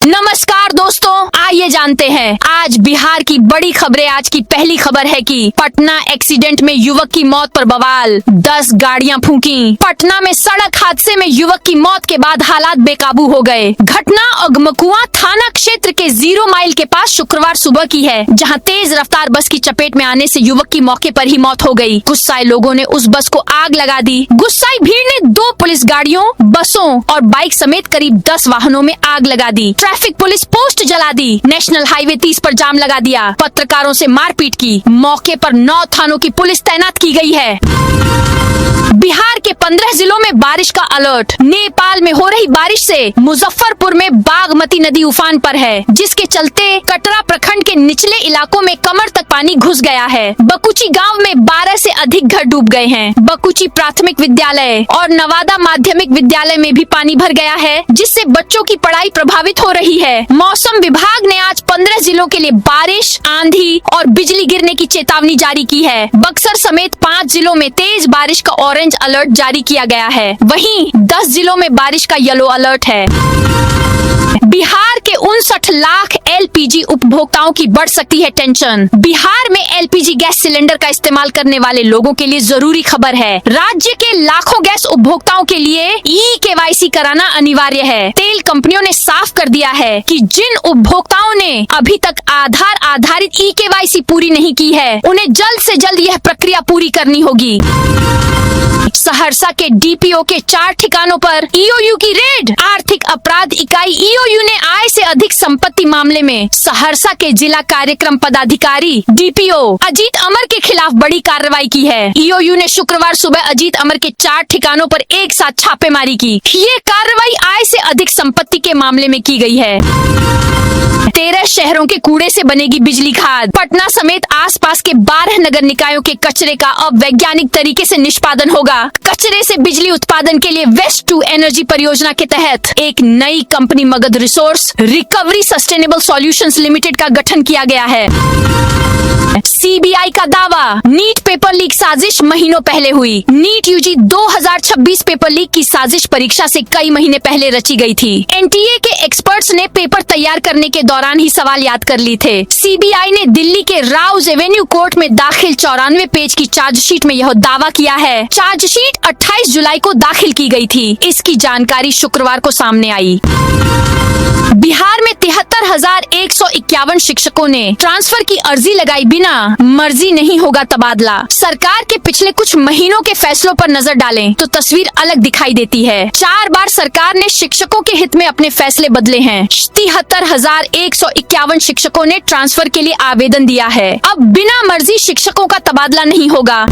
नमस्कार दोस्तों, आइए जानते हैं आज बिहार की बड़ी खबरें। आज की पहली खबर है कि पटना एक्सीडेंट में युवक की मौत पर बवाल, 10 गाड़ियां फूंकी। पटना में सड़क हादसे में युवक की मौत के बाद हालात बेकाबू हो गए। घटना अगमकुआं थाना क्षेत्र के 0 माइल के पास शुक्रवार सुबह की है, जहां तेज रफ्तार बस की चपेट में आने से युवक की मौके पर ही मौत हो गई। गुस्साए लोगों ने उस बस को आग लगा दी। गुस्साई भीड़ ने 2 पुलिस गाड़ियों, बसों और बाइक समेत करीब 10 वाहनों में आग लगा दी। ट्रैफिक पुलिस पोस्ट जला दी। नेशनल हाईवे 30 पर जाम लगा दिया। पत्रकारों से मारपीट की। मौके पर 9 थानों की पुलिस तैनात की गई है। बिहार के 15 जिलों में बारिश का अलर्ट। नेपाल में हो रही बारिश से मुजफ्फरपुर में बागमती नदी उफान पर है, जिसके चलते कटरा प्रखंड के निचले इलाकों में कमर तक पानी घुस गया है। बकुची गांव में 12 से अधिक घर डूब गए हैं। बकुची प्राथमिक विद्यालय और नवादा माध्यमिक विद्यालय में भी पानी भर गया है, जिससे बच्चों की पढ़ाई प्रभावित हो रही है। मौसम विभाग ने आज 15 जिलों के लिए बारिश, आंधी और बिजली गिरने की चेतावनी जारी की है। बक्सर समेत 5 जिलों में तेज बारिश का ऑरेंज अलर्ट जारी किया गया है। वहीं 10 जिलों में बारिश का येलो अलर्ट है। बिहार के 59 लाख एलपीजी उपभोक्ताओं की बढ़ सकती है टेंशन। बिहार में एलपीजी गैस सिलेंडर का इस्तेमाल करने वाले लोगों के लिए जरूरी खबर है। राज्य के लाखों गैस उपभोक्ताओं के लिए ई-केवाईसी कराना अनिवार्य है। तेल कंपनियों ने साफ कर दिया है कि जिन उपभोक्ताओं ने अभी तक आधार आधारित ई-केवाईसी पूरी नहीं की है, उन्हें जल्द से जल्द यह प्रक्रिया पूरी करनी होगी। सहरसा के डीपीओ के 4 ठिकानों पर ईओयू की रेड। आर्थिक अपराध इकाई ईओयू ने आय से अधिक संपत्ति मामले में सहरसा के जिला कार्यक्रम पदाधिकारी डीपीओ अजीत अमर के खिलाफ बड़ी कार्रवाई की है। ईओयू ने शुक्रवार सुबह अजीत अमर के 4 ठिकानों पर एक साथ छापेमारी की। ये कार्रवाई आय से अधिक संपत्ति के मामले में की गई है। 13 शहरों के कूड़े से बनेगी बिजली खाद। पटना समेत आसपास के 12 नगर निकायों के कचरे का अब वैज्ञानिक तरीके से निष्पादन होगा। कचरे से बिजली उत्पादन के लिए वेस्ट टू एनर्जी परियोजना के तहत एक नई company Magadh resource recovery sustainable solutions limited का गठन किया गया है। सीबीआई का दावा, नीट पेपर लीक साजिश महीनों पहले हुई। नीट यूजी 2026 पेपर लीक की साजिश परीक्षा से कई महीने पहले रची गई थी। एनटीए के एक्सपर्ट्स ने पेपर तैयार करने के दौरान ही सवाल याद कर लिए थे। सीबीआई ने दिल्ली के राउज एवेन्यू कोर्ट में दाखिल 94 पेज की चार्जशीट में यह दावा किया है। चार्जशीट 28 जुलाई को दाखिल की गई थी। इसकी जानकारी शुक्रवार को सामने आई। बिहार में 73,151 शिक्षकों ने ट्रांसफर की अर्जी लगाई बिना मर्जी नहीं होगा तबादला। सरकार के पिछले कुछ महीनों के फैसलों पर नजर डालें तो तस्वीर अलग दिखाई देती है। 4 बार सरकार ने शिक्षकों के हित में अपने फैसले बदले हैं। 73,151 शिक्षकों ने ट्रांसफर के लिए आवेदन दिया है। अब बिना मर्जी शिक्षकों का तबादला नहीं होगा।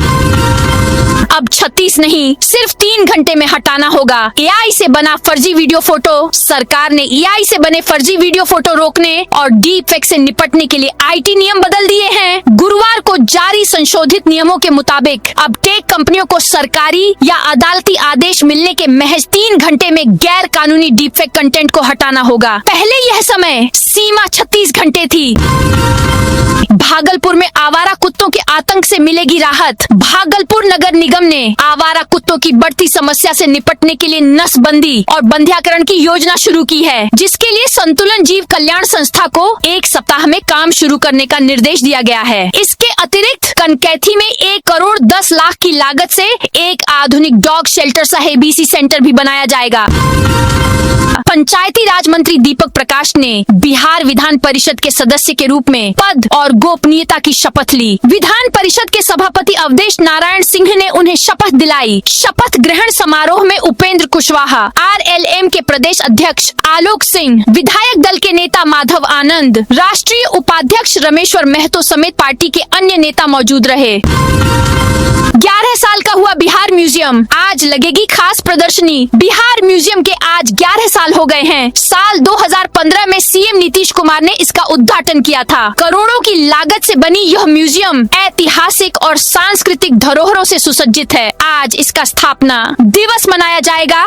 अब 36 नहीं, सिर्फ 3 घंटे में हटाना होगा एआई से बना फर्जी वीडियो फोटो। सरकार ने एआई से बने फर्जी वीडियो फोटो रोकने और डीप फेक से निपटने के लिए आईटी नियम बदल दिए हैं। गुरुवार को जारी संशोधित नियमों के मुताबिक अब टेक कंपनियों को सरकारी या अदालती आदेश मिलने के महज 3 घंटे में गैर कानूनी डीप फेक कंटेंट को हटाना होगा। पहले यह समय सीमा 36 घंटे थी। भागलपुर में आवारा कुत्तों के आतंक से मिलेगी राहत। भागलपुर नगर निगम ने आवारा कुत्तों की बढ़ती समस्या से निपटने के लिए नसबंदी और बंध्याकरण की योजना शुरू की है, जिसके लिए संतुलन जीव कल्याण संस्था को 1 सप्ताह में काम शुरू करने का निर्देश दिया गया है। इसके अतिरिक्त कनकैथी में 1 करोड़ 10 लाख की लागत से एक आधुनिक डॉग शेल्टर सह एबीसी सेंटर भी बनाया जाएगा। पंचायती राज मंत्री दीपक प्रकाश ने बिहार विधान परिषद के सदस्य के रूप में पद और गोपनीयता की शपथ ली। विधान परिषद के सभापति अवधेश नारायण सिंह ने उन्हें शपथ दिलाई। शपथ ग्रहण समारोह में उपेंद्र कुशवाहा, आरएलएम के प्रदेश अध्यक्ष आलोक सिंह, विधायक दल के नेता माधव आनंद, राष्ट्रीय उपाध्यक्ष रमेश्वर महतो समेत पार्टी के अन्य नेता मौजूद रहे। 11 साल का हुआ बिहार म्यूजियम, आज लगेगी खास प्रदर्शनी। बिहार म्यूजियम के आज 11 साल हो गए हैं। साल 2015 में सीएम नीतीश कुमार ने इसका उद्घाटन किया था। करोड़ों की लागत से बनी यह म्यूजियम ऐतिहासिक और सांस्कृतिक धरोहरों से सुसज्जित है। आज इसका स्थापना दिवस मनाया जाएगा।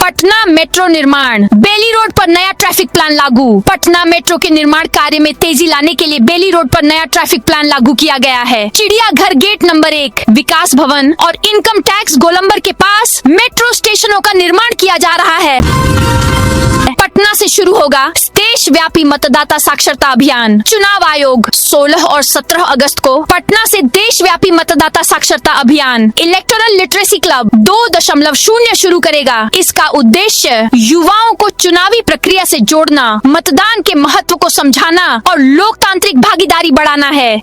पटना मेट्रो निर्माण, बेली रोड पर नया ट्रैफिक प्लान लागू। पटना मेट्रो के निर्माण कार्य में तेजी लाने के लिए बेली रोड पर नया ट्रैफिक प्लान लागू किया गया है। चिड़ियाघर गेट नंबर 1, विकास भवन और इनकम टैक्स गोलंबर के पास मेट्रो स्टेशनों का निर्माण किया जा रहा है। पटना से शुरू होगा देशव्यापी मतदाता साक्षरता अभियान। चुनाव आयोग 16 और 17 अगस्त को पटना से देशव्यापी मतदाता साक्षरता अभियान इलेक्टोरल लिटरेसी क्लब 2.0 शुरू करेगा। इसका उद्देश्य युवाओं को चुनावी प्रक्रिया से जोड़ना, मतदान के महत्व को समझाना और लोकतांत्रिक भागीदारी बढ़ाना है।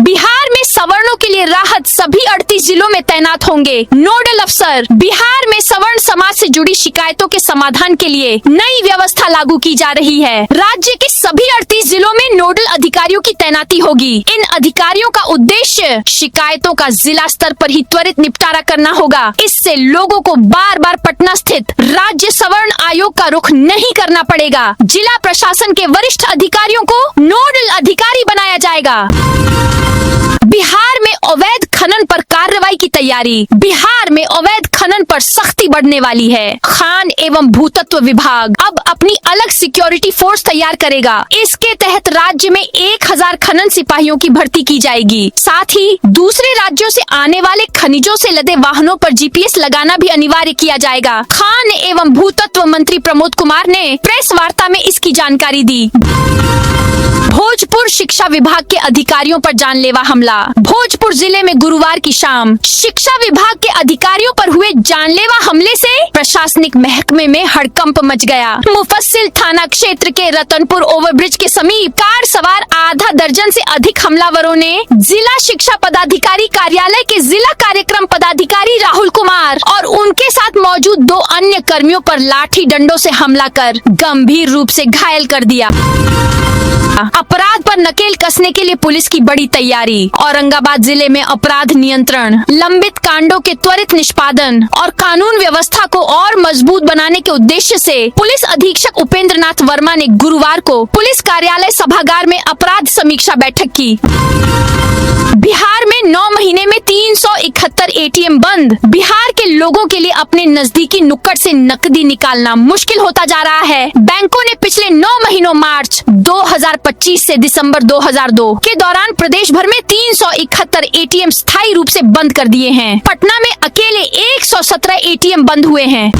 बिहार में सवर्णों के लिए राहत सभी 38 जिलों में तैनात होंगे नोडल अफसर। बिहार में सवर्ण समाज से जुड़ी शिकायतों के समाधान के लिए नई व्यवस्था लागू की जा रही है। राज्य के सभी 38 जिलों में नोडल अधिकारियों की तैनाती होगी। इन अधिकारियों का उद्देश्य शिकायतों का जिला स्तर पर ही त्वरित निपटारा करना होगा। इससे लोगों को बार बार पटना स्थित राज्य सवर्ण आयोग का रुख नहीं करना पड़ेगा। जिला प्रशासन के वरिष्ठ अधिकारियों को नोडल अधिकारी बनाया जाएगा। बिहार में अवैध खनन पर कार्रवाई की तैयारी। बिहार में अवैध खनन पर सख्ती बढ़ने वाली है। खान एवं भूतत्व विभाग अब अपनी अलग सिक्योरिटी फोर्स तैयार करेगा। इसके तहत राज्य में 1000 खनन सिपाहियों की भर्ती की जाएगी। साथ ही दूसरे राज्यों से आने वाले खनिजों से लदे वाहनों पर जीपीएस लगाना भी अनिवार्य किया जाएगा। खान एवं भूतत्व मंत्री प्रमोद कुमार ने प्रेस वार्ता में इसकी जानकारी दी। भोजपुर शिक्षा विभाग के अधिकारियों पर जानलेवा हमला। भोजपुर जिले में गुरुवार की शाम शिक्षा विभाग के अधिकारियों पर हुए जानलेवा हमले से प्रशासनिक महकमे में हड़कंप मच गया। मुफस्सिल थाना क्षेत्र के रतनपुर ओवरब्रिज के समीप कार सवार आधा दर्जन से अधिक हमलावरों ने जिला शिक्षा पदाधिकारी कार्यालय के जिला कार्यक्रम पदाधिकारी राहुल कुमार और उनके साथ मौजूद 2 अन्य कर्मियों पर लाठी डंडों से हमला कर गंभीर रूप से घायल कर दिया। अपराध पर नकेल कसने के लिए पुलिस की बड़ी तैयारी। औरंगाबाद जिले में अपराध नियंत्रण, लंबित कांडों के त्वरित निष्पादन और कानून व्यवस्था को और मजबूत बनाने के उद्देश्य से पुलिस अधीक्षक उपेंद्र नाथ वर्मा ने गुरुवार को पुलिस कार्यालय सभागार में अपराध समीक्षा बैठक की। बिहार में 9 महीने में 371 एटीएम बंद। बिहार के लोगों के लिए अपने नजदीकी नुक्कड़ से नकदी निकालना मुश्किल होता जा रहा है। बैंकों ने पिछले 9 महीनों मार्च 2025 से दिसंबर 2002 के दौरान प्रदेश भर में 371 एटीएम स्थायी रूप से बंद कर दिए हैं। पटना में अकेले 117 एटीएम बंद हुए हैं।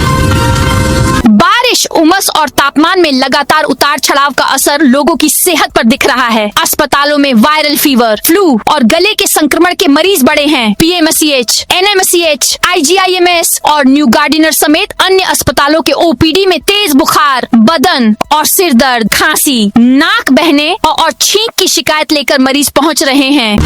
बारिश, उमस और तापमान में लगातार उतार चढ़ाव का असर लोगों की सेहत पर दिख रहा है। अस्पतालों में वायरल फीवर, फ्लू और गले के संक्रमण के मरीज बढ़े हैं। पीएमसीएच, एनएमसीएच, आईजीआईएमएस और न्यू गार्डिनर समेत अन्य अस्पतालों के ओपीडी में तेज बुखार, बदन और सिर दर्द, खांसी, नाक बहने और छींक की शिकायत लेकर मरीज पहुंच रहे हैं।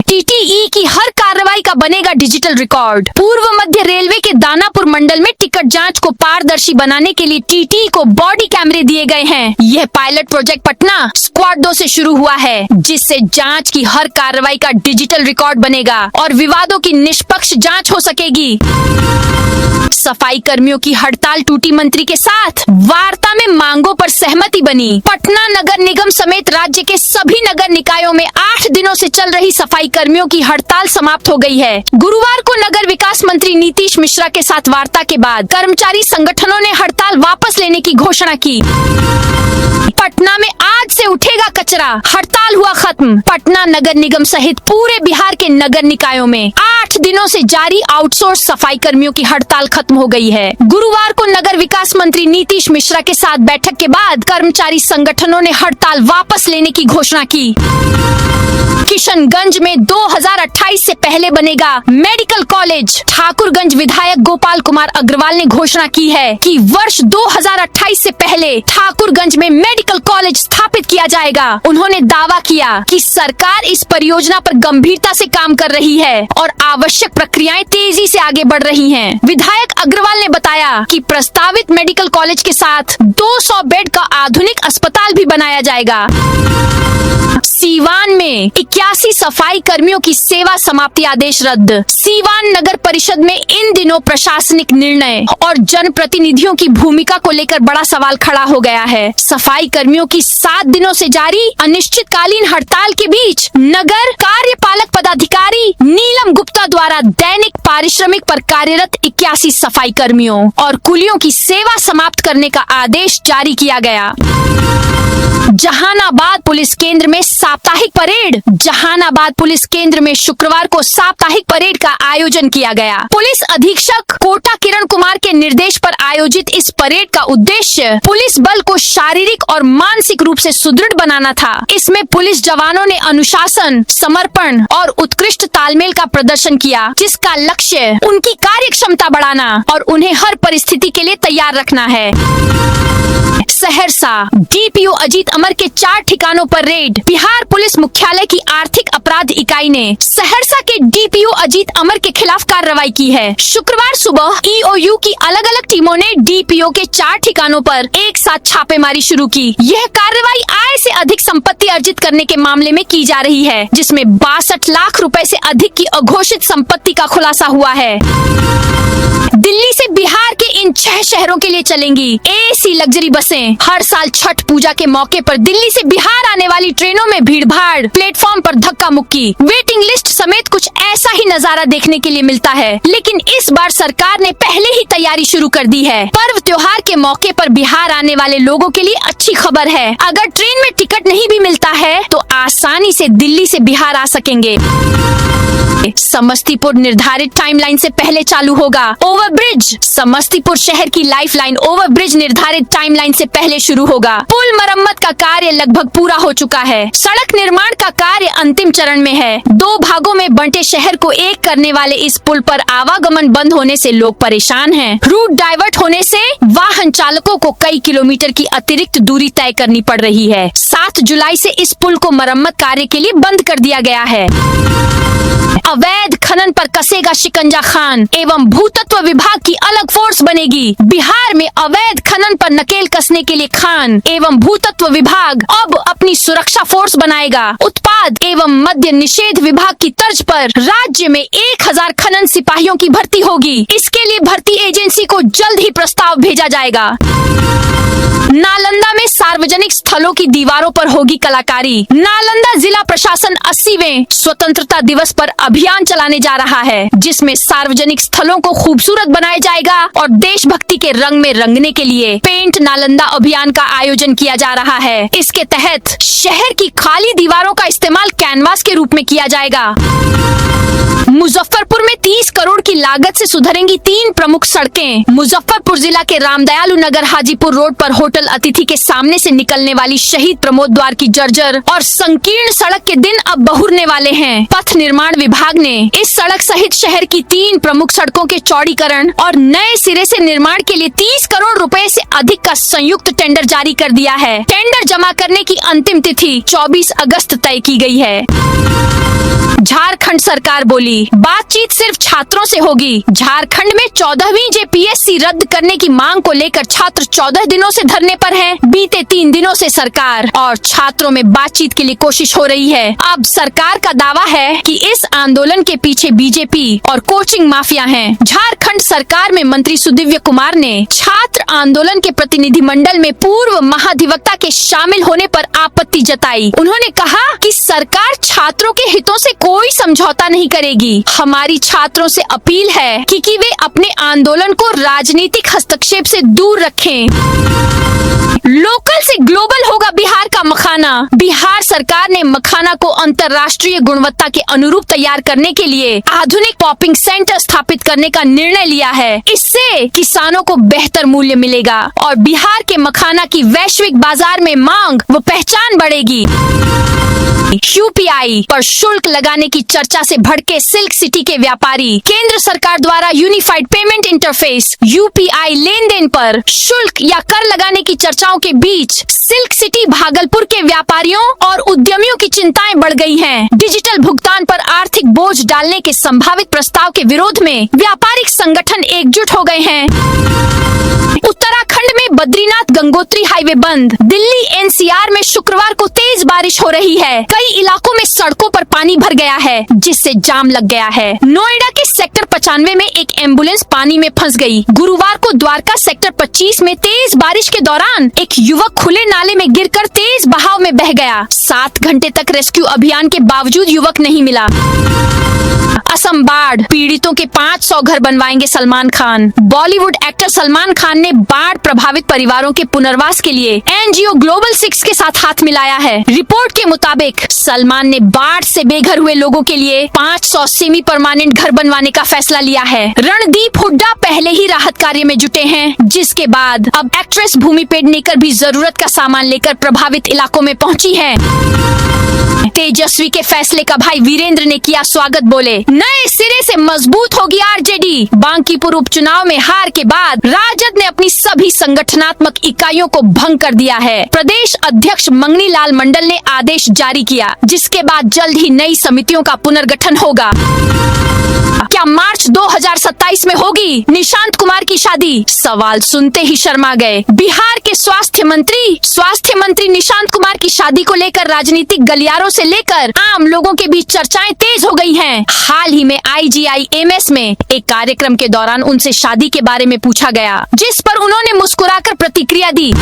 टीटीई की हर कार्रवाई का बनेगा डिजिटल रिकॉर्ड। पूर्व मध्य रेलवे के दानापुर मंडल में टिकट जांच को पारदर्शी बनाने के लिए टीटीई को बॉडी कैमरे दिए गए हैं। यह पायलट प्रोजेक्ट पटना स्क्वाड 2 से शुरू हुआ है, जिससे जांच की हर कार्रवाई का डिजिटल रिकॉर्ड बनेगा और विवादों की निष्पक्ष जांच हो सकेगी। सफाई कर्मियों की हड़ताल टूटी, मंत्री के साथ वार्ता में मांगों पर सहमति बनी। पटना नगर निगम समेत राज्य के सभी नगर निकायों में 8 दिनों से चल रही सफाई कर्मियों की हड़ताल समाप्त हो गई है। गुरुवार को नगर विकास मंत्री नीतीश मिश्रा के साथ वार्ता के बाद कर्मचारी संगठनों ने हड़ताल वापस लेने की घोषणा की। पटना में आज से उठेगा कचरा, हड़ताल हुआ खत्म। पटना नगर निगम सहित पूरे बिहार के नगर निकायों में 8 दिनों से जारी आउटसोर्स सफाई कर्मियों की हड़ताल खत्म हो गई है। गुरुवार को नगर विकास मंत्री नीतीश मिश्रा के साथ बैठक के बाद कर्मचारी संगठनों ने हड़ताल वापस लेने की घोषणा की। किशनगंज में 2028 से पहले बनेगा मेडिकल कॉलेज। ठाकुरगंज विधायक गोपाल कुमार अग्रवाल ने घोषणा की है कि वर्ष 2028 से पहले ठाकुरगंज में मेडिकल कॉलेज स्थापित किया जाएगा। उन्होंने दावा किया कि सरकार इस परियोजना पर गंभीरता से काम कर रही है और आवश्यक प्रक्रियाएं तेजी से आगे बढ़ रही हैं। विधायक अग्रवाल ने बताया कि प्रस्तावित मेडिकल कॉलेज के साथ 200 बेड का आधुनिक अस्पताल भी बनाया जाएगा। सीवान में 81 सफाई कर्मियों की सेवा समाप्ति आदेश रद्द। सीवान नगर परिषद में इन दिनों प्रशासनिक निर्णय और जनप्रतिनिधियों की भूमिका को लेकर बड़ा सवाल खड़ा हो गया है। सफाई कर्मियों की 7 दिनों से जारी अनिश्चितकालीन हड़ताल के बीच नगर कार्यपालक पदाधिकारी नीलम गुप्ता द्वारा दैनिक पारिश्रमिक पर कार्यरत 81 सफाई कर्मियों और कुलियों की सेवा समाप्त करने का आदेश जारी किया गया। जहानाबाद पुलिस केंद्र में साप्ताहिक परेड। जहानाबाद पुलिस केंद्र में शुक्रवार को साप्ताहिक परेड का आयोजन किया गया। पुलिस अधीक्षक कोटा किरण कुमार के निर्देश पर आयोजित इस परेड का उद्देश्य पुलिस बल को शारीरिक और मानसिक रूप से सुदृढ़ बनाना था। इसमें पुलिस जवानों ने अनुशासन, समर्पण और उत्कृष्ट तालमेल का प्रदर्शन किया, जिसका लक्ष्य उनकी कार्य क्षमता बढ़ाना और उन्हें हर परिस्थिति के लिए तैयार रखना है। सहरसा डीपीओ अजीत अमर के 4 ठिकानों पर रेड। बिहार पुलिस मुख्यालय की आर्थिक अपराध इकाई ने सहरसा के डीपीओ अजीत अमर के खिलाफ कार्रवाई की है। शुक्रवार सुबह ईओयू की अलग अलग टीमों ने डीपीओ के 4 ठिकानों पर एक साथ छापेमारी शुरू की। यह कार्रवाई आय से अधिक संपत्ति अर्जित करने के मामले में की जा रही है, जिसमें 62 लाख रुपए से अधिक की अघोषित संपत्ति का खुलासा हुआ है। दिल्ली से बिहार के इन 6 शहरों के लिए चलेंगी एसी लग्जरी बसें। हर साल छठ पूजा के मौके पर दिल्ली से बिहार आने वाली ट्रेनों में भीड़ भाड़, प्लेटफॉर्म पर धक्का मुक्की, वेटिंग लिस्ट समेत कुछ ऐसा ही नजारा देखने के लिए मिलता है। लेकिन इस बार सरकार ने पहले ही तैयारी शुरू कर दी है। पर्व त्योहार के मौके पर बिहार आने वाले लोगों के लिए अच्छी खबर है। अगर ट्रेन में टिकट नहीं भी मिलता है तो आसानी से दिल्ली से बिहार आ सकेंगे। समस्तीपुर निर्धारित टाइमलाइन से पहले चालू होगा ओवरब्रिज। समस्तीपुर शहर की लाइफलाइन ओवरब्रिज निर्धारित टाइमलाइन से पहले शुरू होगा। पुल मरम्मत का कार्य लगभग पूरा हो चुका है। सड़क निर्माण का कार्य अंतिम चरण में है। 2 भागों में बंटे शहर को एक करने वाले इस पुल पर आवागमन बंद होने से लोग परेशान हैं। रूट डाइवर्ट होने से वाहन चालकों को कई किलोमीटर की अतिरिक्त दूरी तय करनी पड़ रही है। 7 जुलाई से इस पुल को मरम्मत कार्य के लिए बंद कर दिया गया है। अवैध खनन पर कसेगा शिकंजा खान एवं भूतत्व विभाग की अलग फोर्स बनेगी। बिहार में अवैध खनन पर नकेल कसने के लिए खान एवं भूतत्व विभाग अब अपनी सुरक्षा फोर्स बनाएगा। उत्पाद एवं मद्य निषेध विभाग की तर्ज पर राज्य में 1000 खनन सिपाहियों की भर्ती होगी। इसके लिए भर्ती एजेंसी को जल्द ही प्रस्ताव भेजा जाएगा। नालंदा में सार्वजनिक स्थलों की दीवारों पर होगी कलाकारी। नालंदा जिला प्रशासन 80वें स्वतंत्रता दिवस पर अभियान चलाने जा रहा है, जिसमें सार्वजनिक स्थलों को खूबसूरत बनाया जाएगा और देशभक्ति के रंग में रंगने के लिए पेंट नालंदा अभियान का आयोजन किया जा रहा है। इसके तहत शहर की खाली दीवारों का इस्तेमाल कैनवास के रूप में किया जाएगा। मुजफ्फरपुर में 30 करोड़ की लागत से सुधरेंगी 3 प्रमुख सड़कें। मुजफ्फरपुर जिला के रामदयालु नगर हाजीपुर रोड पर होटल अतिथि के सामने से निकलने वाली शहीद प्रमोद द्वार की जर्जर और संकीर्ण सड़क के दिन अब बहुरने वाले हैं। पथ निर्माण विभाग ने इस सड़क सहित शहर की 3 प्रमुख सड़कों के चौड़ीकरण और नए सिरे से निर्माण के लिए 30 करोड़ रुपए से अधिक का संयुक्त टेंडर जारी कर दिया है। टेंडर जमा करने की अंतिम तिथि 24 अगस्त तय की गई है। झारखंड सरकार बोली, बातचीत सिर्फ छात्रों से होगी। झारखंड में 14वीं जेपीएससी रद्द करने की मांग को लेकर छात्र 14 दिनों से धरने पर हैं। बीते 3 दिनों से सरकार और छात्रों में बातचीत के लिए कोशिश हो रही है। अब सरकार का दावा है कि इस आंदोलन के पीछे बीजेपी और कोचिंग माफिया हैं। झारखंड सरकार में मंत्री सुदीव्य कुमार ने छात्र आंदोलन के प्रतिनिधिमंडल में पूर्व महाधिवक्ता के शामिल होने पर आपत्ति जताई। उन्होंने कहा कि सरकार छात्रों के हितों से कोई समझौता नहीं करेगी। हमारी छात्रों से अपील है कि वे अपने आंदोलन को राजनीतिक हस्तक्षेप से दूर रखें। लोकल से ग्लोबल होगा बिहार का मखाना। बिहार सरकार ने मखाना को अंतर्राष्ट्रीय गुणवत्ता के अनुरूप तैयार करने के लिए आधुनिक पॉपिंग सेंटर स्थापित करने का निर्णय लिया है। इससे किसानों को बेहतर मूल्य मिलेगा और बिहार के मखाना की वैश्विक बाजार में मांग व पहचान बढ़ेगी। यूपीआई पर शुल्क लगाने की चर्चा से भड़के सिल्क सिटी के व्यापारी। केंद्र सरकार द्वारा यूनिफाइड पेमेंट इंटरफेस यूपीआई लेन देन पर शुल्क या कर लगाने की चर्चाओं के बीच सिल्क सिटी भागलपुर के व्यापारियों और उद्यमियों की चिंताएं बढ़ गई हैं। डिजिटल भुगतान पर आर्थिक बोझ डालने के संभावित प्रस्ताव के विरोध में व्यापारिक संगठन एकजुट हो गए हैं। उत्तराखंड में बद्रीनाथ गंगोत्री हाईवे बंद। दिल्ली एनसीआर में शुक्रवार को तेज बारिश हो रही है। कई इलाकों में सड़कों पर पानी भर गया है, जिससे जाम लग गया है। नोएडा के सेक्टर 95 में एक एम्बुलेंस पानी में फंस गई। गुरुवार को द्वारका सेक्टर 25 में तेज बारिश के दौरान एक युवक खुले नाले में गिरकर तेज बहाव में बह गया। 7 घंटे तक रेस्क्यू अभियान के बावजूद युवक नहीं मिला। असम बाढ़ पीड़ितों के 500 घर बनवाएंगे सलमान खान। बॉलीवुड एक्टर सलमान खान ने बाढ़ प्रभावित परिवारों के पुनर्वास के लिए एनजीओ ग्लोबल 6 के साथ हाथ मिलाया है। रिपोर्ट के मुताबिक सलमान ने बाढ़ से बेघर हुए लोगों के लिए 500 सेमी परमानेंट घर बनवाने का फैसला लिया है। रणदीप हुड्डा पहले ही राहत कार्य में जुटे हैं, जिसके बाद अब एक्ट्रेस भूमि पेडनेकर भी जरूरत का सामान लेकर प्रभावित इलाकों में पहुंची है। तेजस्वी के फैसले का भाई वीरेंद्र ने किया स्वागत, बोले नए सिरे से मजबूत होगी आरजेडी। बांकीपुर उपचुनाव में हार के बाद राजद ने अपनी सभी संगठनात्मक इकाइयों को भंग कर दिया है। प्रदेश अध्यक्ष मंगनी लाल मंडल ने आदेश जारी किया, जिसके बाद जल्द ही नई समितियों का पुनर्गठन होगा। क्या मार्च 2027 में होगी निशांत कुमार की शादी? सवाल सुनते ही शर्मा गए बिहार के स्वास्थ्य मंत्री निशांत कुमार की शादी को लेकर राजनीतिक गलियारों से लेकर आम लोगों के बीच चर्चाएं तेज हो गई हैं। हाल ही में IGIMS में एक कार्यक्रम के दौरान उनसे शादी के बारे में पूछा गया, जिस पर उन्होंने मुस्कुराकर प्रतिक्रिया दी।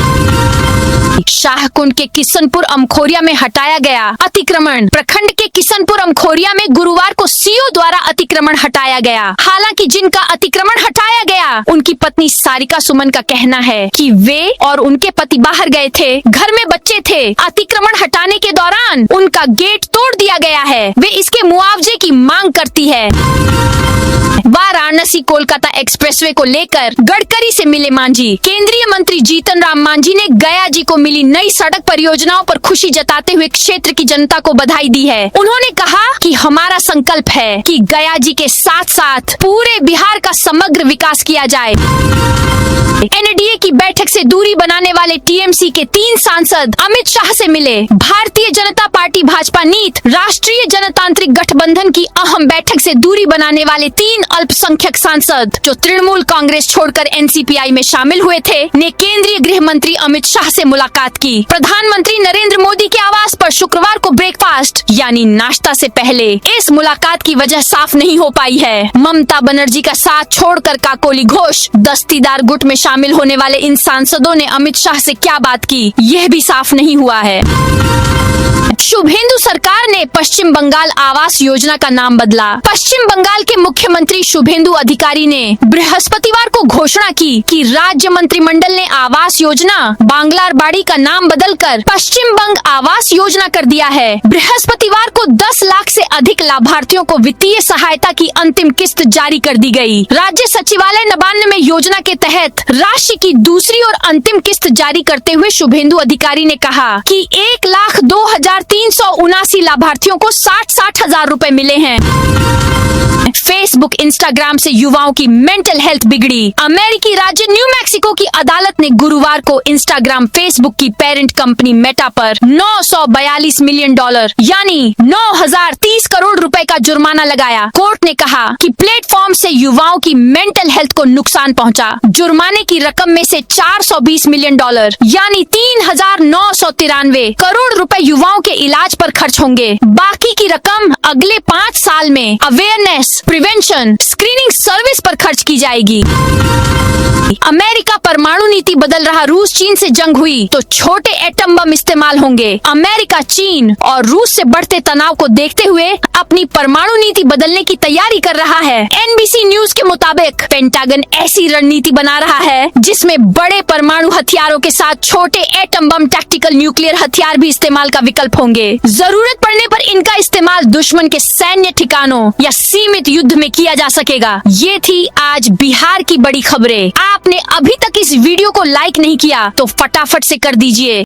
शाहकुंड के किशनपुर अमखोरिया में हटाया गया अतिक्रमण। प्रखंड के किशनपुर अमखोरिया में गुरुवार को सीओ द्वारा अतिक्रमण हटाया गया। हालांकि जिनका अतिक्रमण हटाया गया उनकी पत्नी सारिका सुमन का कहना है कि वे और उनके पति बाहर गए थे, घर में बच्चे थे। अतिक्रमण हटाने के दौरान उनका गेट तोड़ दिया गया है। वे इसके मुआवजे की मांग करती है। वाराणसी कोलकाता एक्सप्रेसवे को लेकर गडकरी से मिले मांझी। केंद्रीय मंत्री जीतन राम मांझी ने गया जी को मिली नई सड़क परियोजनाओं पर खुशी जताते हुए क्षेत्र की जनता को बधाई दी है। उन्होंने कहा कि हमारा संकल्प है कि गया जी के साथ साथ पूरे बिहार का समग्र विकास किया जाए। एनडीए की बैठक से दूरी बनाने वाले टीएमसी के 3 सांसद अमित शाह से मिले। भारतीय जनता पार्टी भाजपा नीत राष्ट्रीय जनतांत्रिक गठबंधन की अहम बैठक से दूरी बनाने वाले 3 अल्पसंख्यक सांसद जो तृणमूल कांग्रेस छोड़कर एनसीपीआई में शामिल हुए थे, ने केंद्रीय गृह मंत्री अमित शाह से मुलाकात की। प्रधानमंत्री नरेंद्र मोदी के आवास पर शुक्रवार को ब्रेकफास्ट यानी नाश्ता से पहले इस मुलाकात की वजह साफ नहीं हो पाई है। ममता बनर्जी का साथ छोड़कर काकोली घोष दस्तीदार गुट में शामिल होने वाले इन सांसदों ने अमित शाह से क्या बात की, यह भी साफ नहीं हुआ है। शुभेंदु सरकार ने पश्चिम बंगाल आवास योजना का नाम बदला। पश्चिम बंगाल के मुख्यमंत्री शुभेंदु अधिकारी ने बृहस्पतिवार को घोषणा की कि राज्य मंत्रिमंडल ने आवास योजना बांग्लार बाड़ी का नाम बदलकर पश्चिम बंग आवास योजना कर दिया है। बृहस्पतिवार को 10 लाख से अधिक लाभार्थियों को वित्तीय सहायता की अंतिम किस्त जारी कर दी गई। राज्य सचिवालय नबार्ड में योजना के तहत राशि की दूसरी और अंतिम किस्त जारी करते हुए शुभेंदु अधिकारी ने कहा कि 1,02,379 लाभार्थियों को 60 हजार रुपए मिले हैं। फेसबुक इंस्टाग्राम से युवाओं की मेंटल हेल्थ बिगड़ी। अमेरिकी राज्य न्यू मैक्सिको की अदालत ने गुरुवार को इंस्टाग्राम फेसबुक की पेरेंट कंपनी मेटा पर $942 मिलियन यानी 9,030 करोड़ रुपए का जुर्माना लगाया। कोर्ट ने कहा कि प्लेटफॉर्म से युवाओं की मेंटल हेल्थ को नुकसान पहुंचा। जुर्माने की रकम में से $420 मिलियन यानी 3,993 करोड़ रुपए युवाओं के इलाज पर खर्च होंगे। बाकी की रकम अगले 5 साल में अवेयरनेस, प्रिवेंशन, स्क्रीनिंग सर्विस पर खर्च की जाएगी। अमेरिका परमाणु नीति बदल रहा। रूस चीन से जंग हुई तो छोटे एटम बम इस्तेमाल होंगे। अमेरिका चीन और रूस से बढ़ते तनाव को देखते हुए अपनी परमाणु नीति बदलने की तैयारी कर रहा है। एनबीसी न्यूज के मुताबिक पेंटागन ऐसी रणनीति बना रहा है जिसमें बड़े परमाणु हथियारों के साथ छोटे एटम बम टैक्टिकल न्यूक्लियर हथियार भी इस्तेमाल का विकल्प होंगे। जरूरत पड़ने पर इनका इस्तेमाल दुश्मन के सैन्य ठिकानों या सीमित युद्ध में किया जा सकेगा। ये थी आज बिहार की बड़ी खबरें। आपने अभी तक इस वीडियो को लाइक नहीं किया तो फटाफट से कर दीजिए।